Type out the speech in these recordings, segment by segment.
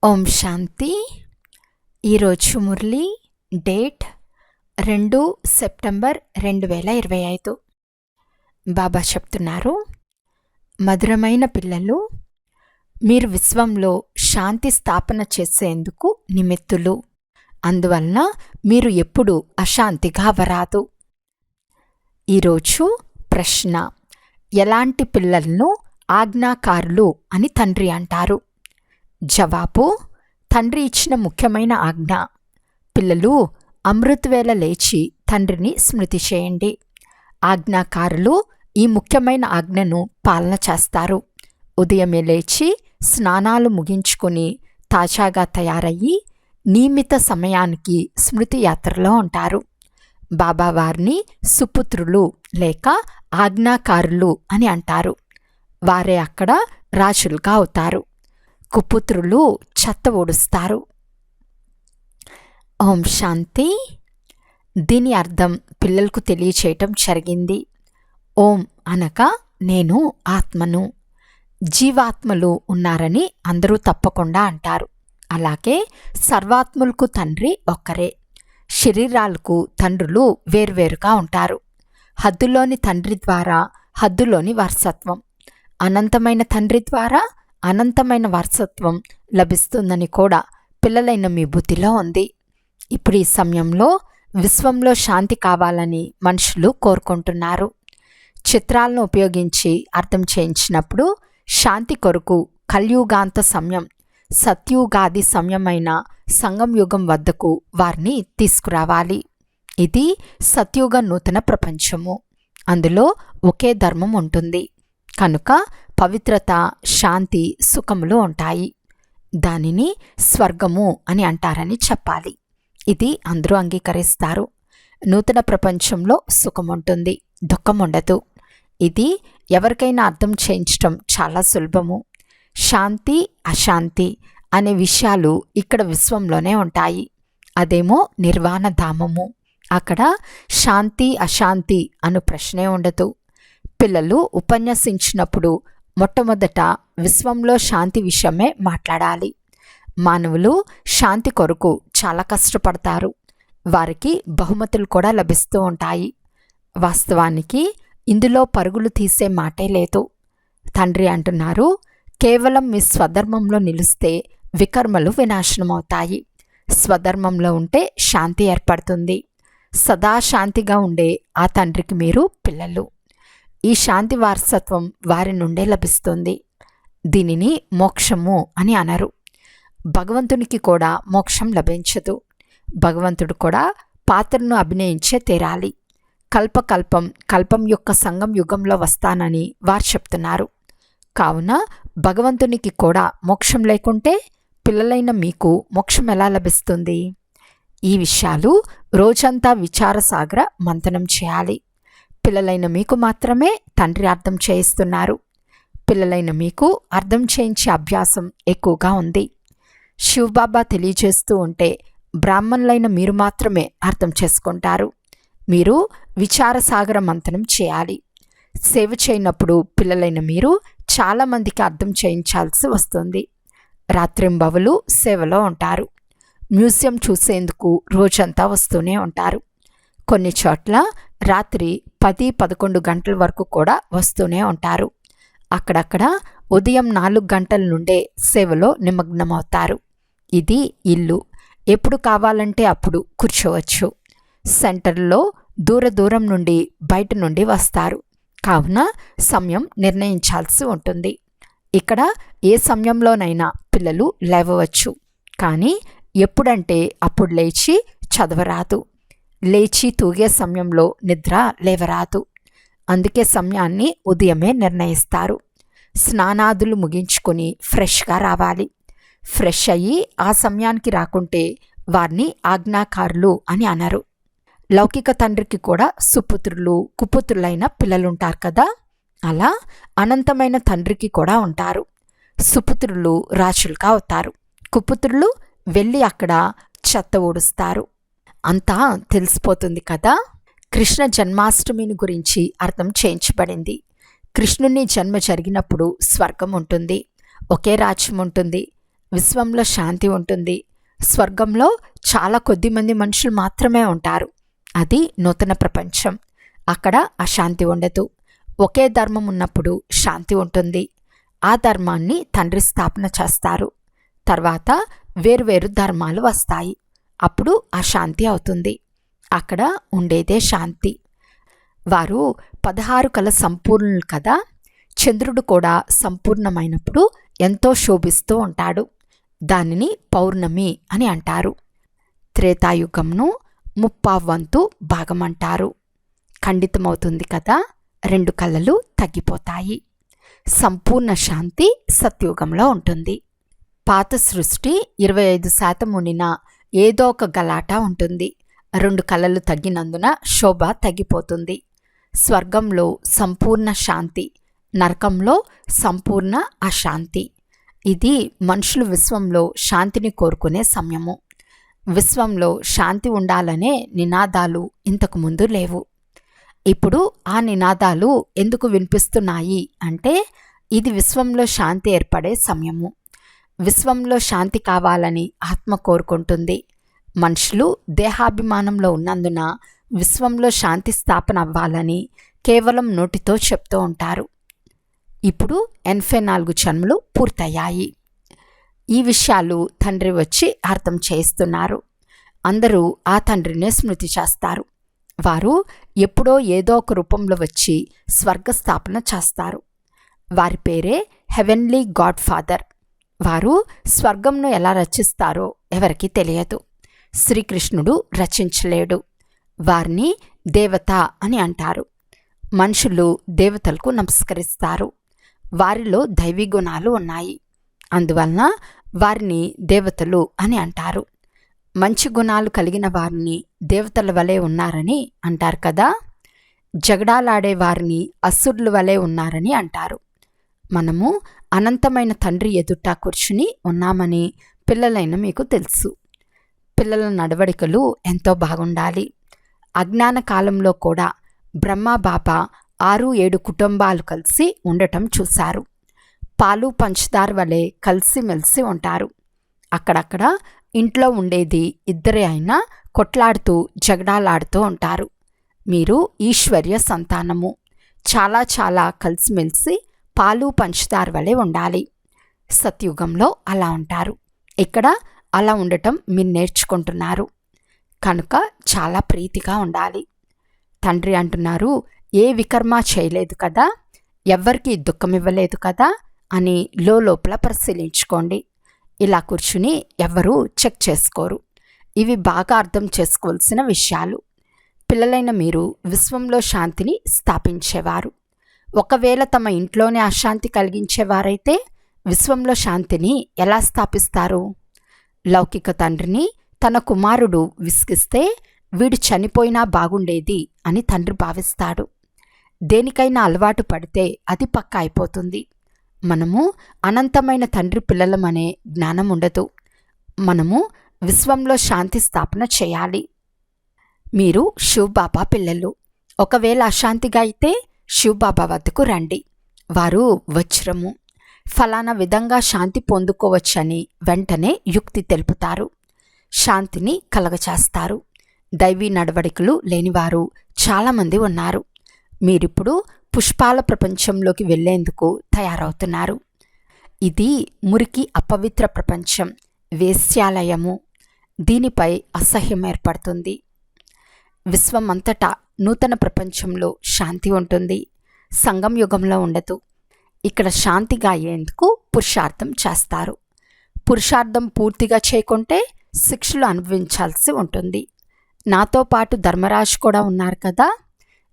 ఓం శాంతి. ఈరోజు Murali date 2 September 2025. బాబా చెప్తున్నారు, మధురమైన పిల్లలు, మీరు విశ్వంలో శాంతి స్థాపన చేసేందుకు నిమిత్తులు. అందువలన మీరు ఎప్పుడూ అశాంతిగా అవరాదు. ఈరోజు ప్రశ్న: ఎలాంటి పిల్లలను ఆజ్ఞాకారులు అని తండ్రి అంటారు? జవాబు: తండ్రి ఇచ్చిన ముఖ్యమైన ఆజ్ఞ. పిల్లలు, అమృతవేళ లేచి తండ్రిని స్మృతి చేయండి. ఆజ్ఞాకారులు ఈ ముఖ్యమైన ఆజ్ఞను పాలన చేస్తారు. ఉదయమే లేచి స్నానాలు ముగించుకుని తాజాగా తయారయ్యి నియమిత సమయానికి స్మృతి యాత్రలో ఉంటారు. బాబా వారిని సుపుత్రులు లేక ఆజ్ఞాకారులు అని అంటారు. వారే అక్కడ రాజులుగా అవుతారు. కుపుత్రులు చెత్త ఊడుస్తారు. ఓం శాంతి. దీని అర్థం పిల్లలకు తెలియచేయటం జరిగింది. ఓం అనగా నేను ఆత్మను. జీవాత్మలు ఉన్నారని అందరూ తప్పకుండా అంటారు. అలాగే సర్వాత్ములకు తండ్రి ఒక్కరే. శరీరాలకు తండ్రులు వేర్వేరుగా ఉంటారు. హద్దులోని తండ్రి ద్వారా హద్దులోని వారసత్వం, అనంతమైన తండ్రి ద్వారా అనంతమైన వారసత్వం లభిస్తుందని కూడా పిల్లలైన మీ బుద్ధిలో ఉంది. ఇప్పుడు ఈ సమయంలో విశ్వంలో శాంతి కావాలని మనుషులు కోరుకుంటున్నారు. చిత్రాలను ఉపయోగించి అర్థం చేయించినప్పుడు శాంతి కొరకు కల్యుగాంత సమయం, సత్యుగాది సమయమైన సంగం యుగం వద్దకు వారిని తీసుకురావాలి. ఇది సత్యుగ నూతన ప్రపంచము. అందులో ఒకే ధర్మం ఉంటుంది కనుక పవిత్రత, శాంతి, సుఖములు ఉంటాయి. దానిని స్వర్గము అని అంటారని చెప్పాలి. ఇది అందరూ అంగీకరిస్తారు. నూతన ప్రపంచంలో సుఖం ఉంటుంది, దుఃఖం ఉండదు. ఇది ఎవరికైనా అర్థం చేయించటం చాలా సులభము. శాంతి, అశాంతి అనే విషయాలు ఇక్కడ విశ్వంలోనే ఉంటాయి. అదేమో నిర్వాణ ధామము. అక్కడ శాంతి అశాంతి అను ప్రశ్నే ఉండదు. పిల్లలు ఉపన్యసించినప్పుడు మొట్టమొదట విశ్వంలో శాంతి విషయమే మాట్లాడాలి. మానవులు శాంతి కొరకు చాలా కష్టపడతారు. వారికి బహుమతులు కూడా లభిస్తూ ఉంటాయి. వాస్తవానికి ఇందులో పరుగులు తీసే మాటే లేదు. తండ్రి అంటున్నారు, కేవలం మీ స్వధర్మంలో నిలిస్తే వికర్మలు వినాశనమవుతాయి. స్వధర్మంలో ఉంటే శాంతి ఏర్పడుతుంది. సదా శాంతిగా ఉండే ఆ తండ్రికి మీరు పిల్లలు. ఈ శాంతి వారసత్వం వారి నుండే లభిస్తుంది. దీనిని మోక్షము అని అనరు. భగవంతునికి కూడా మోక్షం లభించదు. భగవంతుడు కూడా పాత్రను అభినయించే తీరాలి. కల్పం యొక్క సంగం యుగంలో వస్తానని వారు చెప్తున్నారు. కావున భగవంతునికి కూడా మోక్షం లేకుంటే పిల్లలైన మీకు మోక్షం ఎలా లభిస్తుంది? ఈ విషయాలు రోజంతా విచారసాగర మంథనం చేయాలి. పిల్లలైన మీకు మాత్రమే తండ్రి అర్థం చేయిస్తున్నారు. పిల్లలైన మీకు అర్థం చేయించే అభ్యాసం ఎక్కువగా ఉంది. శివబాబా తెలియజేస్తూ ఉంటే బ్రాహ్మణులైన మీరు మాత్రమే అర్థం చేసుకుంటారు. మీరు విచారసాగర మంథనం చేయాలి. సేవ చేయనప్పుడు పిల్లలైన మీరు చాలామందికి అర్థం చేయించాల్సి వస్తుంది. రాత్రింబవలు సేవలో ఉంటారు. మ్యూజియం చూసేందుకు రోజంతా వస్తూనే ఉంటారు. కొన్ని చోట్ల రాత్రి 10-11 గంటల వరకు కూడా వస్తూనే ఉంటారు. అక్కడక్కడ ఉదయం 4 గంటల నుండే సేవలో నిమగ్నమవుతారు. ఇది ఇల్లు. ఎప్పుడు కావాలంటే అప్పుడు కూర్చోవచ్చు. సెంటర్లో దూరం నుండి బయట నుండి వస్తారు. కావున సమయం నిర్ణయించాల్సి ఉంటుంది. ఇక్కడ ఏ సమయంలోనైనా పిల్లలు లేవవచ్చు. కానీ ఎప్పుడంటే అప్పుడు లేచి చదవరాదు. లేచి తూగే సమయంలో నిద్ర లేవరాదు. అందుకే సమయాన్ని ఉదయమే నిర్ణయిస్తారు. స్నానాదులు ముగించుకొని ఫ్రెష్గా రావాలి. ఫ్రెష్ అయ్యి ఆ సమయానికి రాకుంటే వారిని ఆజ్ఞాకారులు అని అనరు. లౌకిక తండ్రికి కూడా సుపుత్రులు, కుపుత్రులైన పిల్లలుంటారు కదా. అలా అనంతమైన తండ్రికి కూడా ఉంటారు. సుపుత్రులు రాజులుగా అవుతారు. కుపుత్రులు వెళ్ళి అక్కడ చెత్త ఊడుస్తారు. అంతా తెలిసిపోతుంది కదా. కృష్ణ జన్మాష్టమిని గురించి అర్థం చేయించబడింది. కృష్ణుని జన్మ జరిగినప్పుడు స్వర్గం ఉంటుంది, ఒకే రాజ్యం ఉంటుంది. విశ్వంలో శాంతి ఉంటుంది. స్వర్గంలో చాలా కొద్ది మంది మనుషులు మాత్రమే ఉంటారు. అది నూతన ప్రపంచం. అక్కడ అశాంతి ఉండదు. ఒకే ధర్మం ఉన్నప్పుడు శాంతి ఉంటుంది. ఆ ధర్మాన్ని తండ్రి స్థాపన చేస్తారు. తర్వాత వేరువేరు ధర్మాలు వస్తాయి. అప్పుడు అశాంతి అవుతుంది. అక్కడ ఉండేదే శాంతి. వారు 16 కల సంపూర్ణులు కదా. చంద్రుడు కూడా సంపూర్ణమైనప్పుడు ఎంతో శోభిస్తూ ఉంటాడు. దానిని పౌర్ణమి అని అంటారు. త్రేతాయుగంను 1/4 భాగం అంటారు. ఖండితమవుతుంది కదా. 2 కళలు తగ్గిపోతాయి. సంపూర్ణ శాంతి సత్యుగంలో ఉంటుంది. పాత సృష్టి 25% ఉండిన ఏదో ఒక గలాట ఉంటుంది. 2 కళలు తగ్గినందున శోభ తగ్గిపోతుంది. స్వర్గంలో సంపూర్ణ శాంతి, నరకంలో సంపూర్ణ అశాంతి. ఇది మనుషులు విశ్వంలో శాంతిని కోరుకునే సమయము. విశ్వంలో శాంతి ఉండాలనే నినాదాలు ఇంతకుముందు లేవు. ఇప్పుడు ఆ నినాదాలు ఎందుకు వినిపిస్తున్నాయి అంటే ఇది విశ్వంలో శాంతి ఏర్పడే సమయము. విశ్వంలో శాంతి కావాలని ఆత్మ కోరుకుంటుంది. మనుషులు దేహాభిమానంలో ఉన్నందున విశ్వంలో శాంతి స్థాపన అవ్వాలని కేవలం నోటితో చెప్తూ ఉంటారు. ఇప్పుడు 84 జన్మలు పూర్తయ్యాయి. ఈ విషయాలు తండ్రి వచ్చి అర్థం చేస్తున్నారు. అందరూ ఆ తండ్రినే స్మృతి చేస్తారు. వారు ఎప్పుడో ఏదో ఒక రూపంలో వచ్చి స్వర్గస్థాపన చేస్తారు. వారి పేరే హెవెన్లీ గాడ్ ఫాదర్. వారు స్వర్గంను ఎలా రచిస్తారో ఎవరికీ తెలియదు. శ్రీకృష్ణుడు రచించలేడు. వారిని దేవత అని అంటారు. మనుషులు దేవతలకు నమస్కరిస్తారు. వారిలో దైవీ గుణాలు ఉన్నాయి. అందువలన వారిని దేవతలు అని అంటారు. మంచి గుణాలు కలిగిన వారిని దేవతల వలె ఉన్నారని అంటారు కదా. జగడాలాడే వారిని అసురుల వలె ఉన్నారని అంటారు. మనము అనంతమైన తండ్రి ఎదుట కూర్చుని ఉన్నామని పిల్లలైన మీకు తెలుసు. పిల్లల నడవడికలు ఎంతో బాగుండాలి. అజ్ఞాన కాలంలో కూడా బ్రహ్మ బాబా 6-7 కుటుంబాలు కలిసి ఉండటం చూశారు. పాలు పంచదార వలె కలిసిమెలిసి ఉంటారు. అక్కడక్కడ ఇంట్లో ఉండేది ఇద్దరే అయినా కొట్లాడుతూ జగడాలాడుతూ ఉంటారు. మీరు ఈశ్వర్య సంతానము. చాలా చాలా కలిసిమెలిసి పాలు పంచదార వలె ఉండాలి. సత్యుగంలో అలా ఉంటారు. ఇక్కడ అలా ఉండటం మీరు నేర్చుకుంటున్నారు కనుక చాలా ప్రీతిగా ఉండాలి. తండ్రి అంటున్నారు, ఏ వికర్మ చేయలేదు కదా, ఎవ్వరికీ దుఃఖం ఇవ్వలేదు కదా అని లోపల పరిశీలించుకోండి. ఇలా కూర్చుని ఎవ్వరూ చెక్ చేసుకోరు. ఇవి బాగా అర్థం చేసుకోవాల్సిన విషయాలు. పిల్లలైన మీరు విశ్వంలో శాంతిని స్థాపించేవారు. ఒకవేళ తమ ఇంట్లోనే అశాంతి కలిగించేవారైతే విశ్వంలో శాంతిని ఎలా స్థాపిస్తారు? లౌకిక తండ్రిని తన కుమారుడు విసిగిస్తే వీడు చనిపోయినా బాగుండేది అని తండ్రి భావిస్తాడు. దేనికైనా అలవాటు పడితే అది పక్క అయిపోతుంది. మనము అనంతమైన తండ్రి పిల్లలమనే జ్ఞానం ఉండదు. మనము విశ్వంలో శాంతి స్థాపన చేయాలి. మీరు శివబాబా పిల్లలు. ఒకవేళ అశాంతిగా అయితే శివబాబా వద్దకు రండి. వారు వజ్రము. ఫలానా విధంగా శాంతి పొందుకోవచ్చని వెంటనే యుక్తి తెలుపుతారు. శాంతిని కలగచేస్తారు. దైవీ నడవడికలు లేనివారు చాలామంది ఉన్నారు. మీరిప్పుడు పుష్పాల ప్రపంచంలోకి వెళ్లేందుకు తయారవుతున్నారు. ఇది మురికి అపవిత్ర ప్రపంచం, వేశ్యాలయము. దీనిపై అసహ్యం ఏర్పడుతుంది. విశ్వమంతటా నూతన ప్రపంచంలో శాంతి ఉంటుంది. సంగం యుగంలో ఉండదు. ఇక్కడ శాంతిగా అయ్యేందుకు పురుషార్థం చేస్తారు. పురుషార్థం పూర్తిగా చేయకుంటే శిక్షలు అనుభవించాల్సి ఉంటుంది. నాతో పాటు ధర్మరాజు కూడా ఉన్నారు కదా.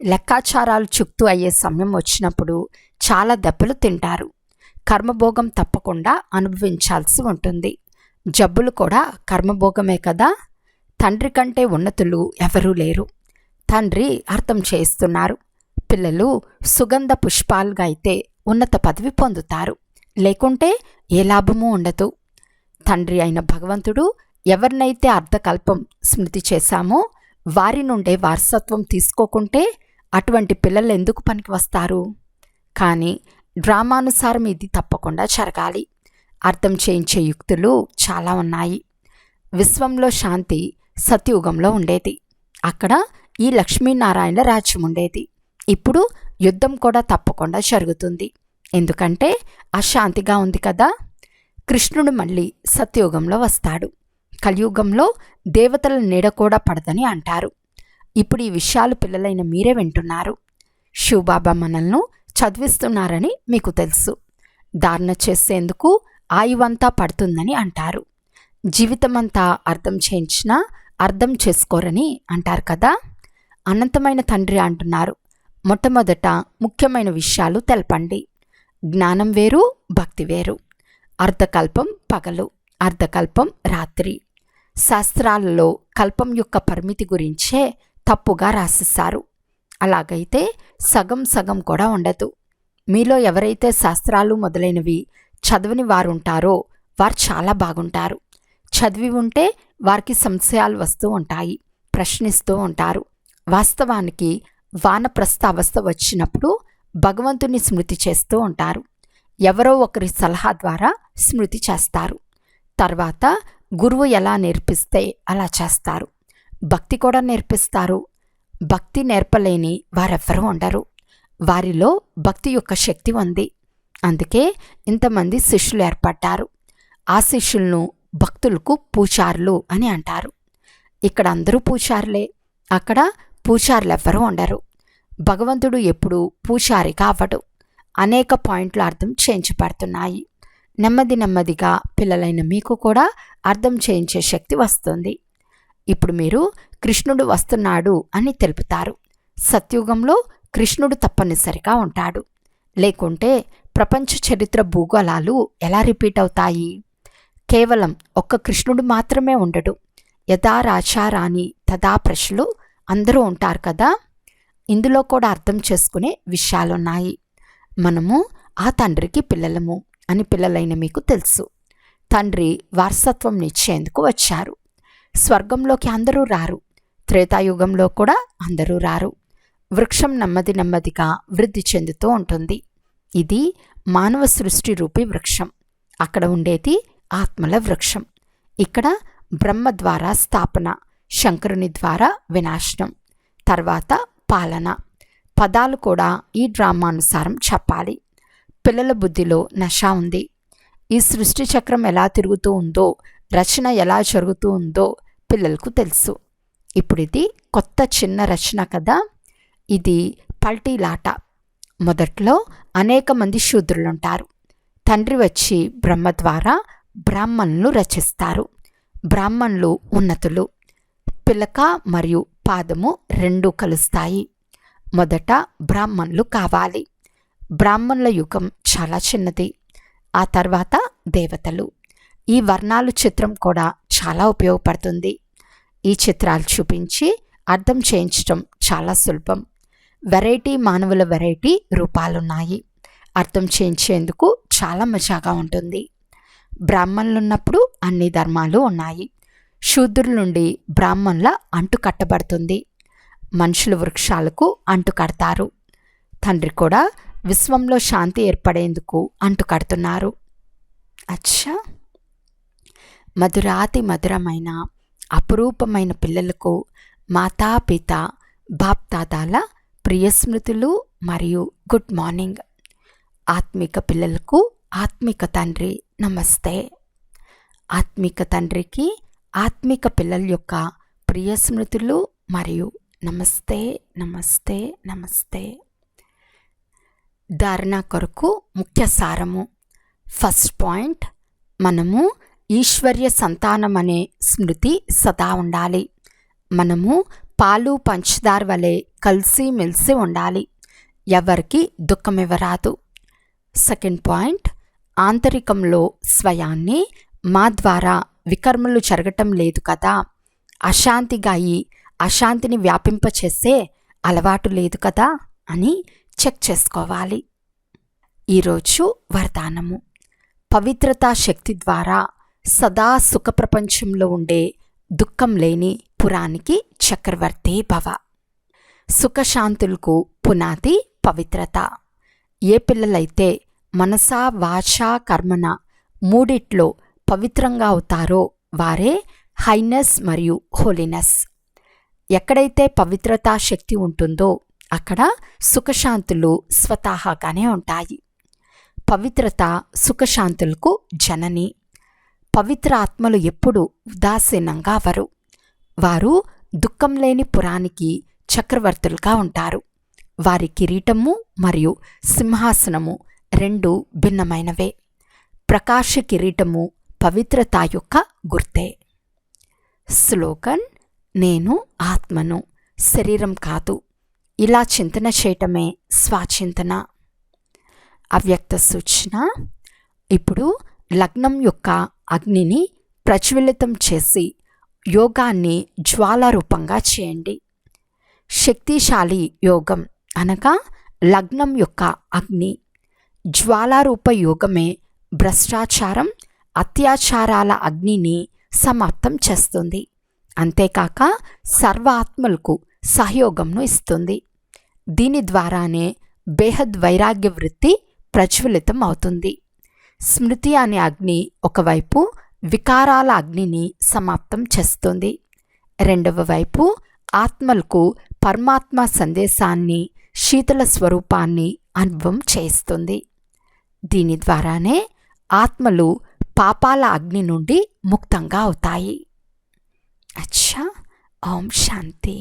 లెక్కాచారాలు చుక్తూ అయ్యే సమయం వచ్చినప్పుడు చాలా దెబ్బలు తింటారు. కర్మభోగం తప్పకుండా అనుభవించాల్సి ఉంటుంది. జబ్బులు కూడా కర్మభోగమే కదా. తండ్రి కంటే ఉన్నతులు ఎవరూ లేరు. తండ్రి అర్థం చేస్తున్నారు. పిల్లలు సుగంధ పుష్పాలుగా అయితే ఉన్నత పదవి పొందుతారు, లేకుంటే ఏ లాభమూ ఉండదు. తండ్రి అయిన భగవంతుడు ఎవరినైతే అర్ధకల్పం స్మృతి చేశామో వారి నుండే వారసత్వం తీసుకోకుంటే అటువంటి పిల్లలు ఎందుకు పనికి వస్తారు? కానీ డ్రామానుసారం ఇది తప్పకుండా జరగాలి. అర్థం చేయించే యుక్తులు చాలా ఉన్నాయి. విశ్వంలో శాంతి సత్యుగంలో ఉండేది. అక్కడ ఈ లక్ష్మీనారాయణల రాజ్యం ఉండేది. ఇప్పుడు యుద్ధం కూడా తప్పకుండా జరుగుతుంది. ఎందుకంటే అశాంతిగా ఉంది కదా. కృష్ణుడు మళ్ళీ సత్యయుగంలో వస్తాడు. కలియుగంలో దేవతల నీడ కూడా పడదని అంటారు. ఇప్పుడు ఈ విషయాలు పిల్లలైన మీరే వింటున్నారు. శివబాబా మనల్ని చదివిస్తున్నారని మీకు తెలుసు. ధారణ చేసేందుకు ఆయువంతా పడుతుందని అంటారు. జీవితమంతా అర్థం చేయించినా అర్థం చేసుకోరని అంటారు కదా. అనంతమైన తండ్రి అంటున్నారు, మొట్టమొదట ముఖ్యమైన విషయాలు తెలపండి. జ్ఞానం వేరు, భక్తి వేరు. అర్ధకల్పం పగలు, అర్ధకల్పం రాత్రి. శాస్త్రాలలో కల్పం యొక్క పరిమితి గురించే తప్పుగా రాసిస్తారు. అలాగైతే సగం సగం కూడా ఉండదు. మీలో ఎవరైతే శాస్త్రాలు మొదలైనవి చదవని వారుంటారో వారు చాలా బాగుంటారు. చదివి ఉంటే వారికి సంశయాలు వస్తూ ఉంటాయి, ప్రశ్నిస్తూ ఉంటారు. వాస్తవానికి వానప్రస్థ అవస్థ వచ్చినప్పుడు భగవంతుని స్మృతి చేస్తూ ఉంటారు. ఎవరో ఒకరి సలహా ద్వారా స్మృతి చేస్తారు. తర్వాత గురువు ఎలా నేర్పిస్తే అలా చేస్తారు. భక్తి కూడా నేర్పిస్తారు. భక్తి నేర్పలేని వారెవ్వరూ ఉండరు. వారిలో భక్తి యొక్క శక్తి ఉంది. అందుకే ఇంతమంది శిష్యులు ఏర్పడ్డారు. ఆ శిష్యులను భక్తులకు పూజారులు అని అంటారు. ఇక్కడ అందరూ పూజారులే, అక్కడ పూజారులు ఎవ్వరూ ఉండరు. భగవంతుడు ఎప్పుడూ పూజారిగా అవ్వడు. అనేక పాయింట్లు అర్థం చేయించబడుతున్నాయి. నెమ్మది నెమ్మదిగా పిల్లలైన మీకు కూడా అర్థం చేయించే శక్తి వస్తుంది. ఇప్పుడు మీరు కృష్ణుడు వస్తున్నాడు అని తెలుపుతారు. సత్యుగంలో కృష్ణుడు తప్పనిసరిగా ఉంటాడు. లేకుంటే ప్రపంచ చరిత్ర భూగోళాలు ఎలా రిపీట్ అవుతాయి? కేవలం ఒక్క కృష్ణుడు మాత్రమే ఉండడు. యథా రాజా రాణి తదా ప్రజలు అందరూ ఉంటారు కదా. ఇందులో కూడా అర్థం చేసుకునే విషయాలున్నాయి. మనము ఆ తండ్రికి పిల్లలము అని పిల్లలైన మీకు తెలుసు. తండ్రి వారసత్వం ఇచ్చేందుకు వచ్చారు. స్వర్గంలోకి అందరూ రారు. త్రేతాయుగంలో కూడా అందరూ రారు. వృక్షం నెమ్మది నెమ్మదిగా వృద్ధి చెందుతూ ఉంటుంది. ఇది మానవ సృష్టి రూపీ వృక్షం. అక్కడ ఉండేది ఆత్మల వృక్షం. ఇక్కడ బ్రహ్మ ద్వారా స్థాపన, శంకరుని ద్వారా వినాశనం, తర్వాత పాలన. పదాలు కూడా ఈ డ్రామానుసారం చెప్పాలి. పిల్లల బుద్ధిలో నష ఉంది. ఈ సృష్టి చక్రం ఎలా తిరుగుతూ ఉందో, రచన ఎలా జరుగుతూ ఉందో పిల్లలకు తెలుసు. ఇప్పుడు ఇది కొత్త చిన్న రచన కదా. ఇది పల్టీలాట. మొదట్లో అనేక మంది శూద్రులుంటారు. తండ్రి వచ్చి బ్రహ్మ ద్వారా బ్రాహ్మణులు రచిస్తారు. బ్రాహ్మణులు ఉన్నతులు. పిలక మరియు పాదము రెండూ కలుస్తాయి. మొదట బ్రాహ్మణులు కావాలి. బ్రాహ్మణుల యుగం చాలా చిన్నది. ఆ తర్వాత దేవతలు. ఈ వర్ణాలు చిత్రం కూడా చాలా ఉపయోగపడుతుంది. ఈ చిత్రాలు చూపించి అర్థం చేయించడం చాలా సులభం. వెరైటీ మానవుల వెరైటీ రూపాలున్నాయి. అర్థం చేయించేందుకు చాలా మజాగా ఉంటుంది. బ్రాహ్మణులు ఉన్నప్పుడు అన్ని ధర్మాలు ఉన్నాయి. శూద్రుల నుండి బ్రాహ్మణుల అంటు కట్టబడుతుంది. మనుషులు వృక్షాలకు అంటు కడతారు. తండ్రి కూడా విశ్వంలో శాంతి ఏర్పడేందుకు అంటు కడుతున్నారు. అచ్చా, మధురాతి మధురమైన అపురూపమైన పిల్లలకు మాతాపిత బాప్దాదాల ప్రియస్మృతులు మరియు గుడ్ మార్నింగ్. ఆత్మిక పిల్లలకు ఆత్మిక తండ్రి నమస్తే. ఆత్మిక తండ్రికి ఆత్మిక పిల్లల యొక్క ప్రియస్మృతులు మరియు నమస్తే నమస్తే నమస్తే. ధారణ కొరకు ముఖ్య సారము. ఫస్ట్ పాయింట్, మనము ఈశ్వర్య సంతానం అనే స్మృతి సదా ఉండాలి. మనము పాలు పంచదార వలె కలిసి మెలిసి ఉండాలి. ఎవరికి దుఃఖమివ్వరాదు. సెకండ్ పాయింట్, ఆంతరికంలో స్వయాన్ని మా ద్వారా వికర్మలు జరగటం లేదు కదా, అశాంతిగా అయి అశాంతిని వ్యాపింపచేసే అలవాటు లేదు కదా అని చెక్ చేసుకోవాలి. ఈరోజు వరదానము. పవిత్రతా శక్తి ద్వారా సదా సుఖ ప్రపంచంలో ఉండే దుఃఖం లేని పురానికి చక్రవర్తి భవ. సుఖశాంతులకు పునాది పవిత్రత. ఏ పిల్లలైతే మనసా వాచా కర్మన మూడిట్లో పవిత్రంగా అవుతారో వారే హైనెస్ మరియు హోలీనెస్. ఎక్కడైతే పవిత్రతా శక్తి ఉంటుందో అక్కడ సుఖశాంతులు స్వతహాగానే ఉంటాయి. పవిత్రత సుఖశాంతులకు జనని. పవిత్ర ఆత్మలు ఎప్పుడు ఉదాసీనంగా అవరు. వారు దుఃఖం లేని పురానికి చక్రవర్తులుగా ఉంటారు. వారి కిరీటము మరియు సింహాసనము రెండు భిన్నమైనవే. ప్రకాశ కిరీటము పవిత్రత యొక్క గుర్తే. స్లోగన్: నేను ఆత్మను, శరీరం కాదు. ఇలా చింతన చేయటమే స్వాచింతన. అవ్యక్త సూచన: ఇప్పుడు లగ్నం యొక్క అగ్నిని ప్రజ్వలితం చేసి యోగాన్ని జ్వాలారూపంగా చేయండి. శక్తిశాలి యోగం అనగా లగ్నం యొక్క అగ్ని. జ్వాలారూప యోగమే భ్రష్టాచారం, అత్యాచారాల అగ్నిని సమాప్తం చేస్తుంది. అంతేకాక సర్వ ఆత్మలకు సహయోగంను ఇస్తుంది. దీని ద్వారానే బేహద్ వైరాగ్య వృత్తి ప్రజ్వలితం అవుతుంది. స్మృతి అనే అగ్ని ఒకవైపు వికారాల అగ్నిని సమాప్తం చేస్తుంది. రెండవ వైపు ఆత్మలకు పరమాత్మ సందేశాన్ని, శీతల స్వరూపాన్ని అనుభవం చేస్తుంది. దీని ద్వారానే ఆత్మలు పాపాల అగ్ని నుండి ముక్తంగా అవుతాయి. అచ్చా. ఓం శాంతి.